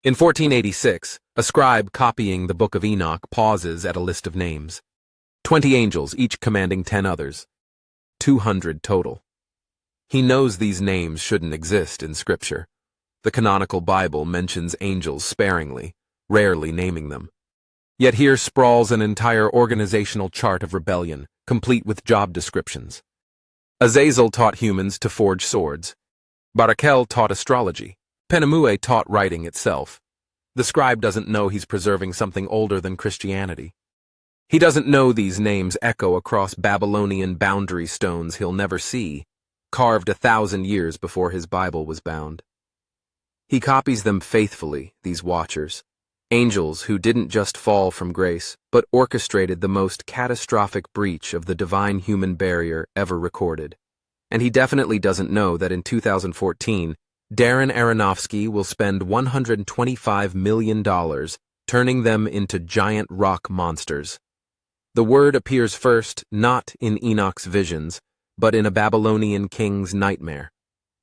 In 1486, a scribe copying the Book of Enoch pauses at a list of names. 20 angels, each commanding 10 others. 200 total. He knows these names shouldn't exist in Scripture. The canonical Bible mentions angels sparingly, rarely naming them. Yet here sprawls an entire organizational chart of rebellion, complete with job descriptions. Azazel taught humans to forge swords. Barakel taught astrology. Penamue taught writing itself. The scribe doesn't know he's preserving something older than Christianity. He doesn't know these names echo across Babylonian boundary stones he'll never see, carved 1,000 years before his Bible was bound. He copies them faithfully, these watchers, angels who didn't just fall from grace, but orchestrated the most catastrophic breach of the divine-human barrier ever recorded. And he definitely doesn't know that in 2014, Darren Aronofsky will spend $125 million turning them into giant rock monsters. The word appears first not in Enoch's visions, but in a Babylonian king's nightmare.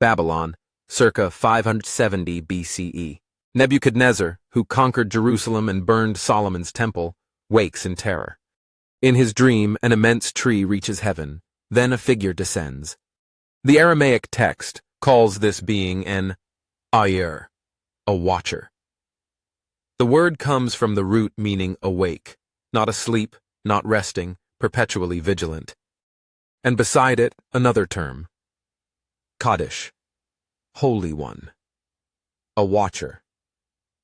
Babylon, circa 570 BCE. Nebuchadnezzar, who conquered Jerusalem and burned Solomon's temple, wakes in terror. In his dream, an immense tree reaches heaven, then a figure descends. The Aramaic text calls this being an ayer, a watcher. The word comes from the root meaning awake, not asleep, not resting, perpetually vigilant. And beside it, another term, Kaddish, Holy One. A watcher,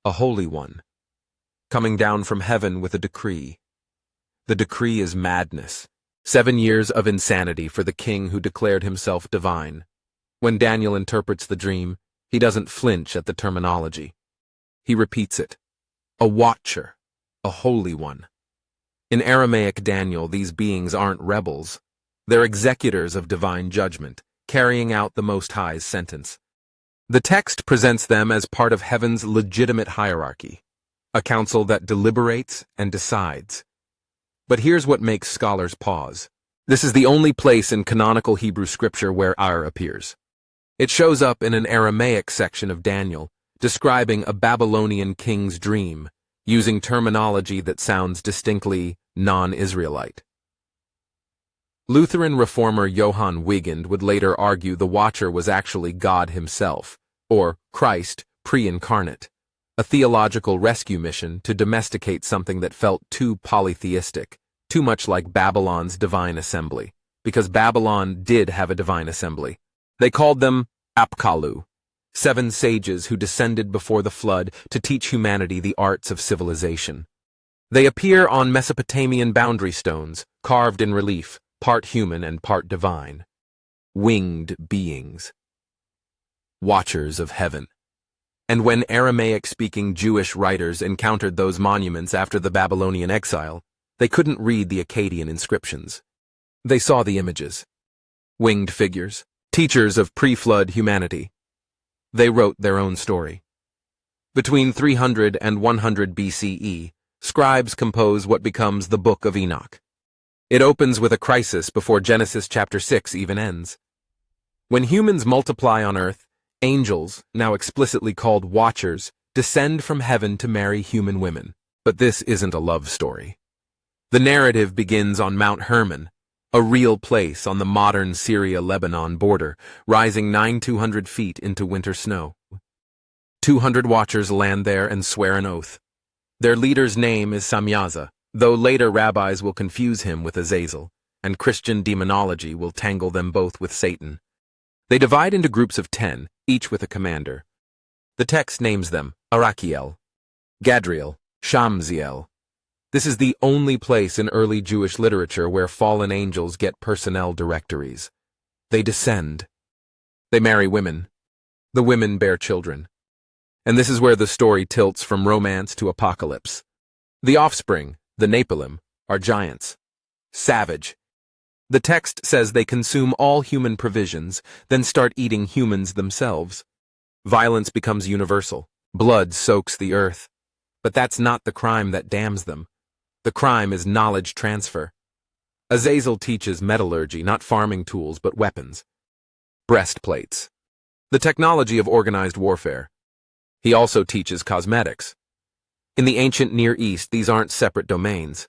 a Holy One, coming down from heaven with a decree. The decree is madness, 7 years of insanity for the king who declared himself divine. When Daniel interprets the dream, he doesn't flinch at the terminology. He repeats it. A watcher, a Holy One. In Aramaic Daniel, these beings aren't rebels. They're executors of divine judgment, carrying out the Most High's sentence. The text presents them as part of heaven's legitimate hierarchy, a council that deliberates and decides. But here's what makes scholars pause. This is the only place in canonical Hebrew scripture where Ar appears. It shows up in an Aramaic section of Daniel, describing a Babylonian king's dream, using terminology that sounds distinctly non-Israelite. Lutheran reformer Johann Wigand would later argue the Watcher was actually God himself, or Christ pre-incarnate, a theological rescue mission to domesticate something that felt too polytheistic, too much like Babylon's divine assembly, because Babylon did have a divine assembly. They called them Apkallu, 7 sages who descended before the flood to teach humanity the arts of civilization. They appear on Mesopotamian boundary stones, carved in relief, part human and part divine. Winged beings. Watchers of heaven. And when Aramaic-speaking Jewish writers encountered those monuments after the Babylonian exile, they couldn't read the Akkadian inscriptions. They saw the images. Winged figures, teachers of pre-flood humanity. They wrote their own story. Between 300 and 100 BCE, scribes compose what becomes the Book of Enoch. It opens with a crisis before Genesis chapter 6 even ends. When humans multiply on earth, angels, now explicitly called watchers, descend from heaven to marry human women. But this isn't a love story. The narrative begins on Mount Hermon, a real place on the modern Syria-Lebanon border, rising 9,200 feet into winter snow. 200 watchers land there and swear an oath. Their leader's name is Samyaza, though later rabbis will confuse him with Azazel, and Christian demonology will tangle them both with Satan. They divide into groups of 10, each with a commander. The text names them Arachiel, Gadriel, Shamziel. This is the only place in early Jewish literature where fallen angels get personnel directories. They descend. They marry women. The women bear children. And this is where the story tilts from romance to apocalypse. The offspring, the Nephilim, are giants. Savage. The text says they consume all human provisions, then start eating humans themselves. Violence becomes universal. Blood soaks the earth. But that's not the crime that damns them. The crime is knowledge transfer. Azazel teaches metallurgy, not farming tools, but weapons. Breastplates. The technology of organized warfare. He also teaches cosmetics. In the ancient Near East, these aren't separate domains.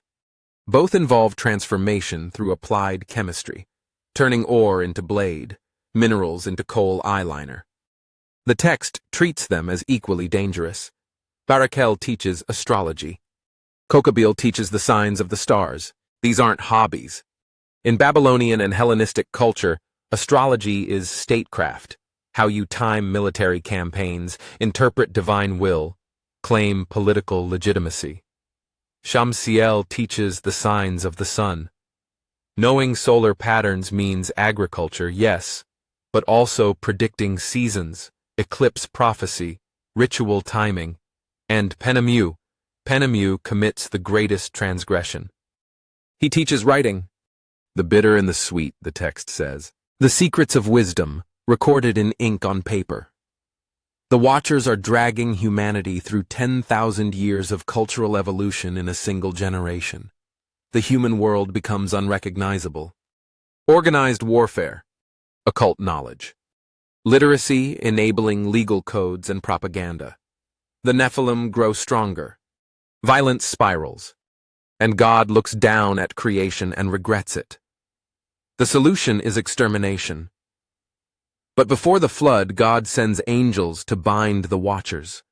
Both involve transformation through applied chemistry, turning ore into blade, minerals into coal eyeliner. The text treats them as equally dangerous. Barakel teaches astrology. Kokabil teaches the signs of the stars. These aren't hobbies. In Babylonian and Hellenistic culture, astrology is statecraft, how you time military campaigns, interpret divine will, claim political legitimacy. Shamsiel teaches the signs of the sun. Knowing solar patterns means agriculture, yes, but also predicting seasons, eclipse prophecy, ritual timing, and Penemu commits the greatest transgression. He teaches writing. The bitter and the sweet, the text says. The secrets of wisdom, recorded in ink on paper. The Watchers are dragging humanity through 10,000 years of cultural evolution in a single generation. The human world becomes unrecognizable. Organized warfare. Occult knowledge. Literacy enabling legal codes and propaganda. The Nephilim grow stronger. Violence spirals. And God looks down at creation and regrets it. The solution is extermination. But before the flood, God sends angels to bind the Watchers.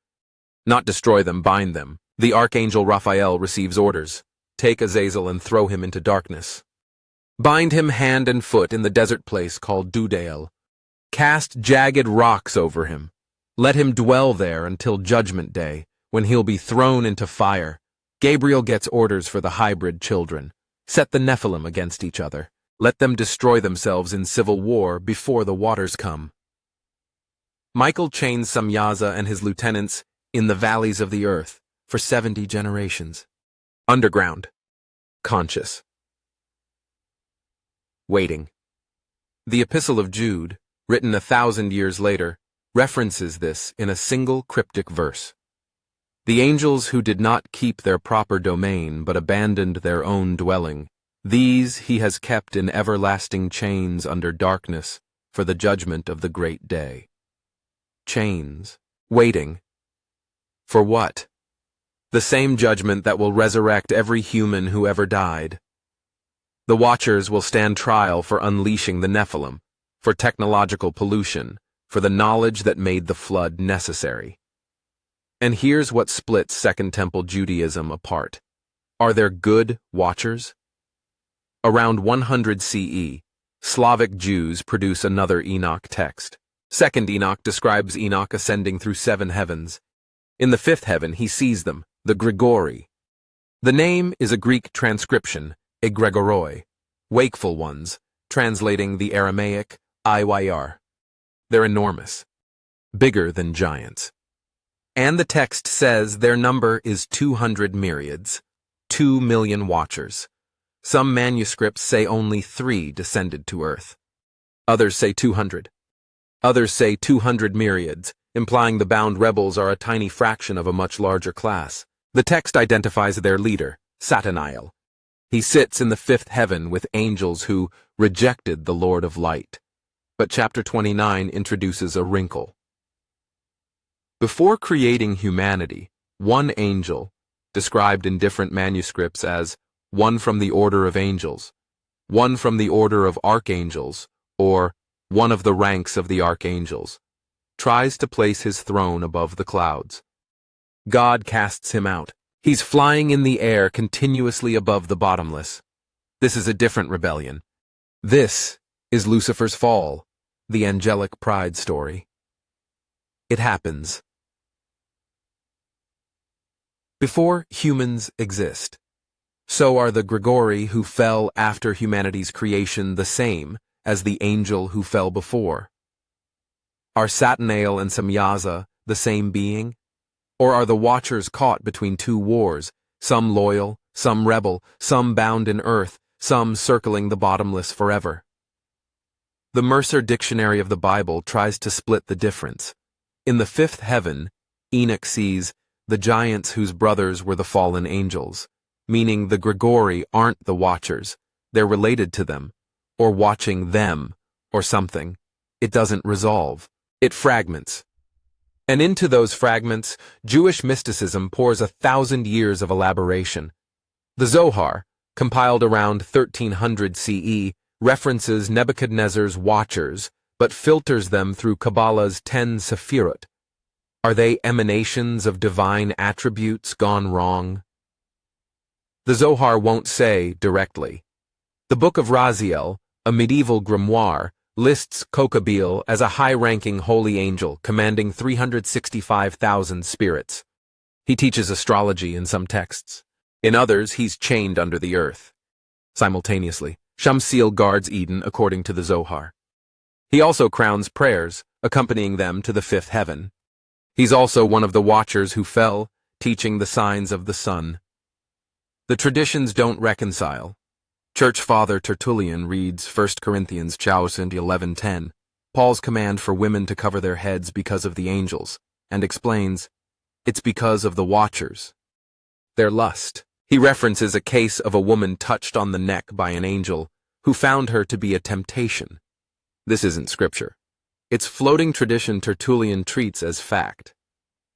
Not destroy them, bind them. The archangel Raphael receives orders. Take Azazel and throw him into darkness. Bind him hand and foot in the desert place called Dudael. Cast jagged rocks over him. Let him dwell there until Judgment Day, when he'll be thrown into fire. Gabriel gets orders for the hybrid children. Set the Nephilim against each other. Let them destroy themselves in civil war before the waters come. Michael chains Samyaza and his lieutenants in the valleys of the earth for 70 generations. Underground. Conscious. Waiting. The Epistle of Jude, written 1,000 years later, references this in a single cryptic verse. The angels who did not keep their proper domain but abandoned their own dwelling, these he has kept in everlasting chains under darkness for the judgment of the great day. Chains. Waiting. For what? The same judgment that will resurrect every human who ever died. The Watchers will stand trial for unleashing the Nephilim, for technological pollution, for the knowledge that made the flood necessary. And here's what splits Second Temple Judaism apart. Are there good Watchers? Around 100 CE, Slavic Jews produce another Enoch text. Second Enoch describes Enoch ascending through 7 heavens. In the 5th heaven he sees them, the Grigori. The name is a Greek transcription, egregoroi, wakeful ones, translating the Aramaic Iyr. They're enormous, bigger than giants. And the text says their number is 200 myriads, 2 million Watchers. Some manuscripts say only 3 descended to earth. Others say 200. Others say 200 myriads, implying the bound rebels are a tiny fraction of a much larger class. The text identifies their leader, Sataniel. He sits in the 5th heaven with angels who rejected the Lord of Light. But chapter 29 introduces a wrinkle. Before creating humanity, one angel, described in different manuscripts as one from the order of angels, one from the order of archangels, or one of the ranks of the archangels, tries to place his throne above the clouds. God casts him out. He's flying in the air continuously above the bottomless. This is a different rebellion. This is Lucifer's fall, the angelic pride story. It happens before humans exist. So are the Grigori who fell after humanity's creation the same as the angel who fell before? Are Satanael and Samyaza the same being? Or are the Watchers caught between 2 wars, some loyal, some rebel, some bound in earth, some circling the bottomless forever? The Mercer Dictionary of the Bible tries to split the difference. In the 5th heaven, Enoch sees the giants whose brothers were the fallen angels, meaning the Grigori aren't the Watchers, they're related to them, or watching them, or something. It doesn't resolve. It fragments. And into those fragments, Jewish mysticism pours 1,000 years of elaboration. The Zohar, compiled around 1300 CE, references Nebuchadnezzar's watchers, but filters them through Kabbalah's 10 Sephirot. Are they emanations of divine attributes gone wrong? The Zohar won't say directly. The Book of Raziel, a medieval grimoire, lists Kokabeel as a high-ranking holy angel commanding 365,000 spirits. He teaches astrology in some texts. In others, he's chained under the earth. Simultaneously, Shamsiel guards Eden according to the Zohar. He also crowns prayers, accompanying them to the fifth heaven. He's also one of the watchers who fell, teaching the signs of the sun. The traditions don't reconcile. Church Father Tertullian reads 1 Corinthians 11:10, Paul's command for women to cover their heads because of the angels, and explains, it's because of the watchers. Their lust. He references a case of a woman touched on the neck by an angel who found her to be a temptation. This isn't scripture. It's floating tradition Tertullian treats as fact.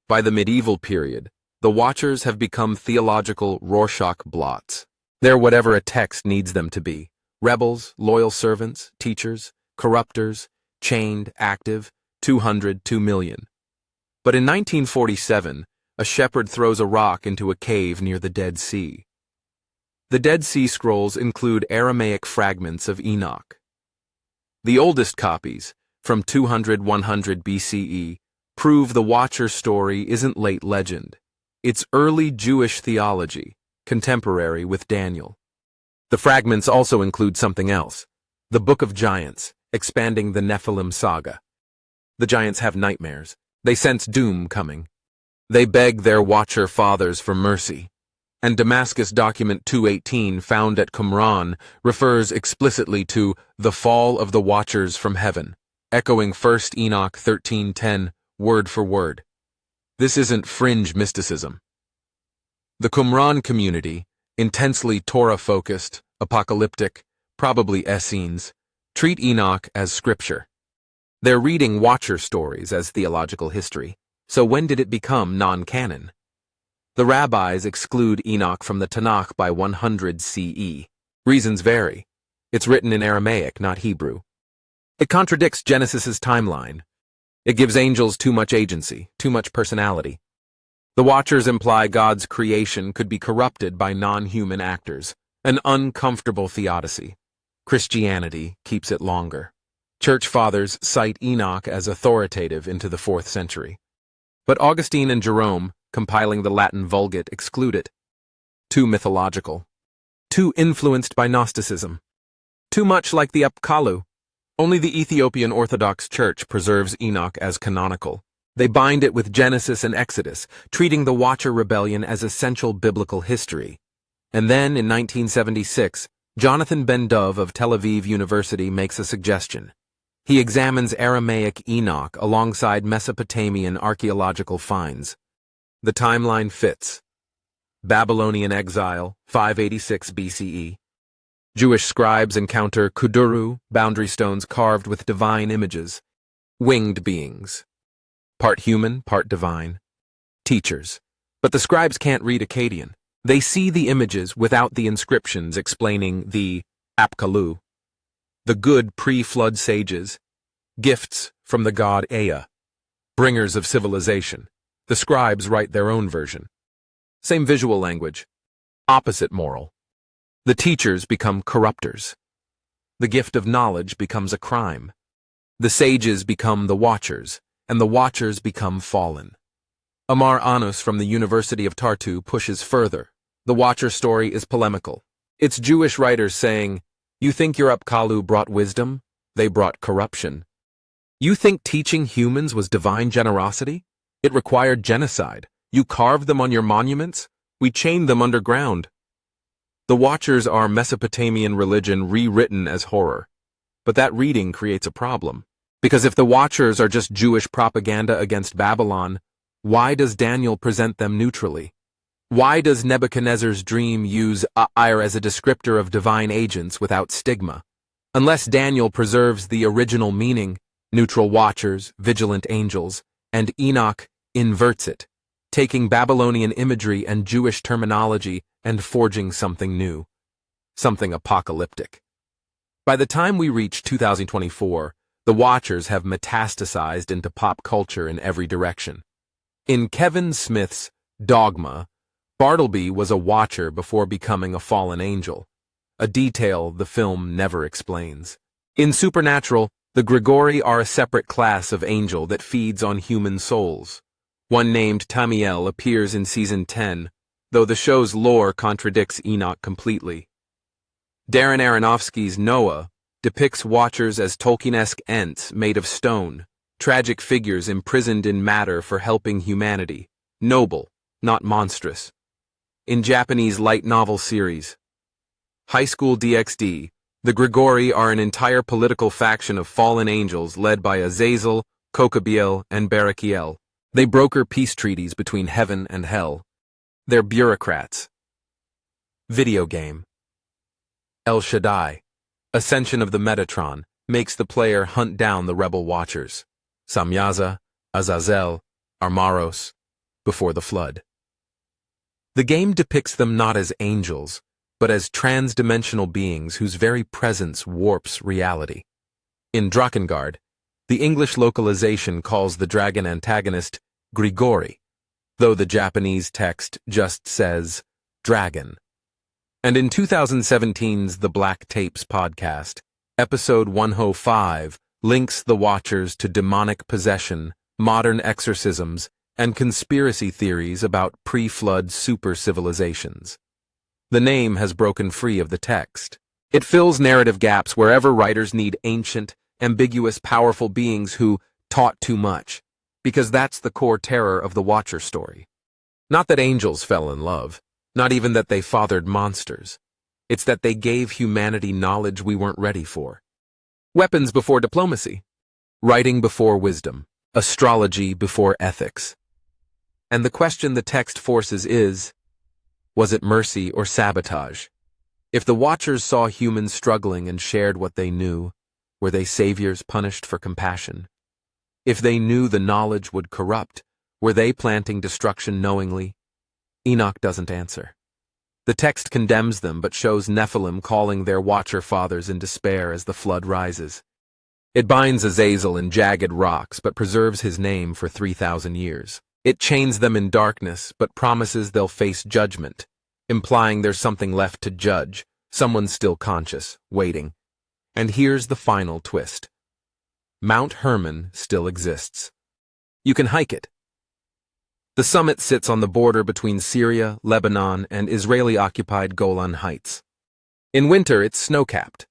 By the medieval period, the watchers have become theological Rorschach blots. They're whatever a text needs them to be. Rebels, loyal servants, teachers, corrupters, chained, active, 2 million. But in 1947, a shepherd throws a rock into a cave near the Dead Sea. The Dead Sea Scrolls include Aramaic fragments of Enoch. The oldest copies, from 200–100 BCE, prove the Watcher story isn't late legend. It's early Jewish theology, contemporary with Daniel. The fragments also include something else, the Book of Giants, expanding the Nephilim saga. The giants have nightmares. They sense doom coming. They beg their Watcher fathers for mercy. And Damascus document 218 found at Qumran refers explicitly to the fall of the Watchers from heaven, echoing 1 Enoch 13:10 word for word. This isn't fringe mysticism. The Qumran community, intensely Torah-focused, apocalyptic, probably Essenes, treat Enoch as scripture. They're reading Watcher stories as theological history, so when did it become non-canon? The rabbis exclude Enoch from the Tanakh by 100 CE. Reasons vary. It's written in Aramaic, not Hebrew. It contradicts Genesis's timeline. It gives angels too much agency, too much personality. The Watchers imply God's creation could be corrupted by non-human actors, an uncomfortable theodicy. Christianity keeps it longer. Church Fathers cite Enoch as authoritative into the 4th century. But Augustine and Jerome, compiling the Latin Vulgate, exclude it. Too mythological. Too influenced by Gnosticism. Too much like the Apkallu. Only the Ethiopian Orthodox Church preserves Enoch as canonical. They bind it with Genesis and Exodus, treating the Watcher rebellion as essential biblical history. And then, in 1976, Jonathan Ben Dov of Tel Aviv University makes a suggestion. He examines Aramaic Enoch alongside Mesopotamian archaeological finds. The timeline fits. Babylonian exile, 586 BCE. Jewish scribes encounter kuduru, boundary stones carved with divine images. Winged beings. Part human, part divine. Teachers. But the scribes can't read Akkadian. They see the images without the inscriptions explaining the Apkallu. The good pre-flood sages. Gifts from the god Ea. Bringers of civilization. The scribes write their own version. Same visual language. Opposite moral. The teachers become corrupters. The gift of knowledge becomes a crime. The sages become the watchers, and the watchers become fallen. Amar Anus from the University of Tartu pushes further. The Watcher story is polemical. It's Jewish writers saying, you think your Apkallu brought wisdom? They brought corruption. You think teaching humans was divine generosity? It required genocide. You carved them on your monuments? We chained them underground. The Watchers are Mesopotamian religion rewritten as horror. But that reading creates a problem. Because if the Watchers are just Jewish propaganda against Babylon, why does Daniel present them neutrally? Why does Nebuchadnezzar's dream use A'ir as a descriptor of divine agents without stigma? Unless Daniel preserves the original meaning, neutral watchers, vigilant angels, and Enoch inverts it, taking Babylonian imagery and Jewish terminology and forging something new, something apocalyptic. By the time we reach 2024, the Watchers have metastasized into pop culture in every direction. In Kevin Smith's Dogma, Bartleby was a Watcher before becoming a fallen angel, a detail the film never explains. In Supernatural, the Grigori are a separate class of angel that feeds on human souls. One named Tamiel appears in Season 10, though the show's lore contradicts Enoch completely. Darren Aronofsky's Noah depicts Watchers as Tolkien-esque Ents made of stone, tragic figures imprisoned in matter for helping humanity, noble, not monstrous. In Japanese light novel series High School DxD, the Grigori are an entire political faction of fallen angels led by Azazel, Kokabiel, and Barakiel. They broker peace treaties between heaven and hell. They're bureaucrats. Video game. El Shaddai, Ascension of the Metatron, makes the player hunt down the rebel Watchers, Samyaza, Azazel, Armaros, before the flood. The game depicts them not as angels, but as trans-dimensional beings whose very presence warps reality. In Drakengard, the English localization calls the dragon antagonist Grigori, though the Japanese text just says dragon. And in 2017's The Black Tapes podcast, episode 105 links the Watchers to demonic possession, modern exorcisms, and conspiracy theories about pre-flood super-civilizations. The name has broken free of the text. It fills narrative gaps wherever writers need ancient, ambiguous, powerful beings who taught too much, because that's the core terror of the Watcher story. Not that angels fell in love, not even that they fathered monsters. It's that they gave humanity knowledge we weren't ready for. Weapons before diplomacy, writing before wisdom, astrology before ethics. And the question the text forces is, was it mercy or sabotage? If the Watchers saw humans struggling and shared what they knew, were they saviors punished for compassion? If they knew the knowledge would corrupt, were they planting destruction knowingly? Enoch doesn't answer. The text condemns them but shows Nephilim calling their Watcher fathers in despair as the flood rises. It binds Azazel in jagged rocks but preserves his name for 3,000 years. It chains them in darkness but promises they'll face judgment, implying there's something left to judge, someone still conscious, waiting. And here's the final twist. Mount Hermon still exists. You can hike it. The summit sits on the border between Syria, Lebanon, and Israeli-occupied Golan Heights. In winter, it's snow-capped.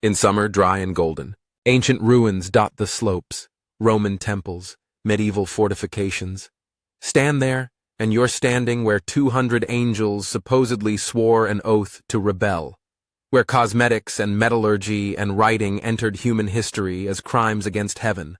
In summer, dry and golden. Ancient ruins dot the slopes, Roman temples, medieval fortifications. Stand there, and you're standing where 200 angels supposedly swore an oath to rebel, where cosmetics and metallurgy and writing entered human history as crimes against heaven,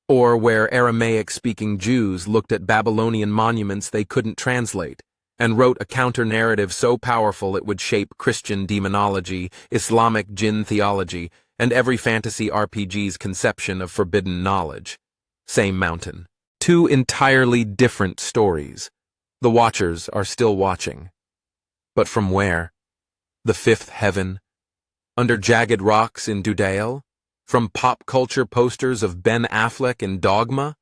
or where Aramaic-speaking Jews looked at Babylonian monuments they couldn't translate and wrote a counter-narrative so powerful it would shape Christian demonology, Islamic jinn theology, and every fantasy RPG's conception of forbidden knowledge. Same mountain. Two entirely different stories. The Watchers are still watching. But from where? The fifth heaven? Under jagged rocks in Dudael? From pop culture posters of Ben Affleck in Dogma?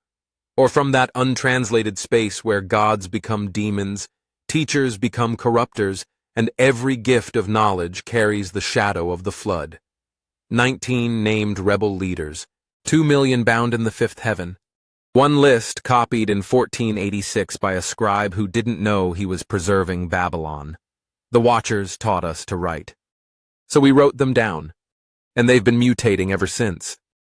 Or from that untranslated space where gods become demons, teachers become corrupters, and every gift of knowledge carries the shadow of the flood? 19 named rebel leaders, 2 million bound in the fifth heaven. One list copied in 1486 by a scribe who didn't know he was preserving Babylon. The Watchers taught us to write. So we wrote them down, and they've been mutating ever since.